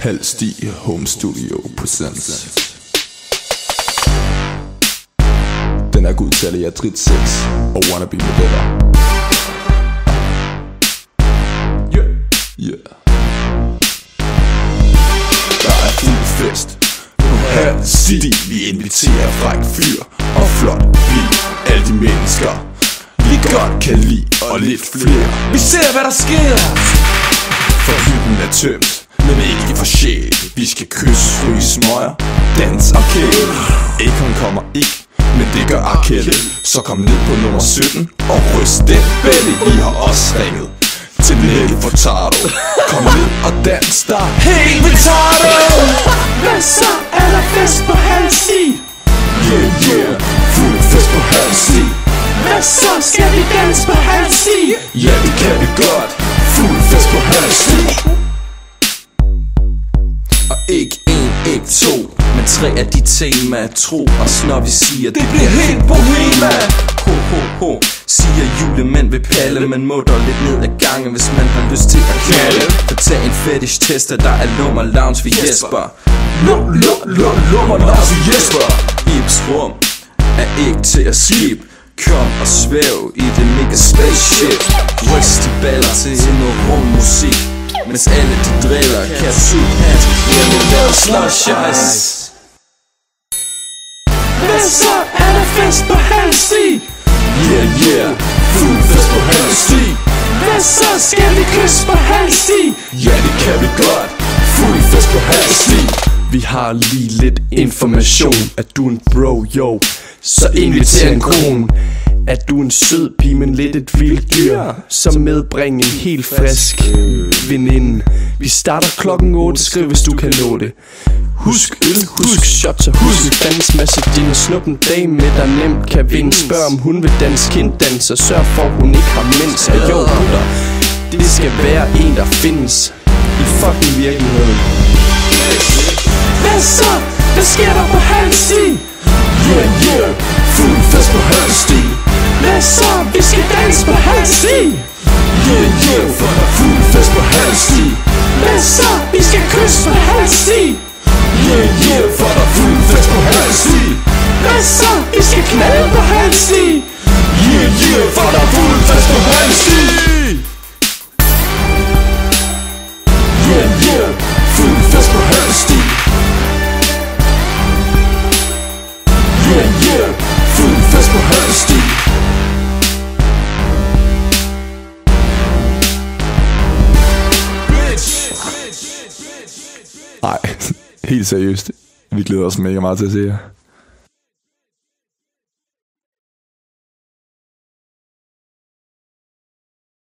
Halvstig Home Studio presents. Den er god til alle jer dritsex og wannabe modeller. Yeah. Der er fuld fest på Halvstig. Vi inviterer fræk fyr og flot bil. Alle de mennesker vi godt kan lide og lidt flere. Vi ser hvad der sker. For hytten er tømt, men ikke for sjæl. Vi skal kysse, ryge smøger, dans og kæle. Akon kommer ikke, men det gør Arkelle. Så kom ned på nummer 17 og ryst den belly. Vi har også ringet til Nicky Furtado. Kom ned og dans der helt retardo. Hvad så er der fest på Halvstig? Yeah, yeah, fuld fest på Halvstig. Hvad så skal vi danse på Halvstig? Ja, det kan vi godt. Fuld fest på Halvstig. Og ikke en, ikke to, men tre af de temaer tro os, når vi siger det bliver helt bohema. Ho, ho, ho, siger julemand ved palle. Man må dog lidt ned ad gangen, hvis man har lyst til at knalde. Og tag en fetish tester, der er lummer lounge ved Jesper. Lummer lounge ved Jesper. Ibs rum er ikke til at skib. Kom og svæv i det mega spaceship. Ryst de baller til noget rummusik, mens alle de driller kan suge hat. Hjemme lavet slush ice. Hvad så er der fest på Halvstig? Yeah, yeah, fuld fest på Halvstig. Hvad så skal vi kysse på Halvstig? Ja, det kan vi godt. Fuld fest på Halvstig. Vi har lige lidt information. At du en bro, yo, så inviter en kone. At du en sød pige, men lidt et vildt dyr, så medbring en helt frisk veninde. Vi starter klokken 8, skriv hvis du kan nå det. Husk øl, husk shots og husk dans. Masse din snuppen dame med der nemt kan vinde. Spørg om hun vil danse kinddans, og sørg for hun ikke har mens. Og jo gutter, det skal være en der findes i fucking virkeligheden. Hvad så? Hvad sker der på Halvstig? Yeah, yeah, fuld fest på Halvstig. Hvad så? Vi skal danse på Halvstig. Yeah, yeah, for der fuld fest på Halvstig. Hvad så? Vi skal kysse på Halvstig. Yeah, yeah, for der fuld fest på Halvstig. Hvad så? Vi skal knalde på Halvstig. Yeah, yeah, for der fuld fest på Halvstig. Yeah, yeah, fuld fest på Halvstig. Yeah, yeah, fuld fest på Halvstig. Nej, helt seriøst. Vi glæder os mega meget til at se jer.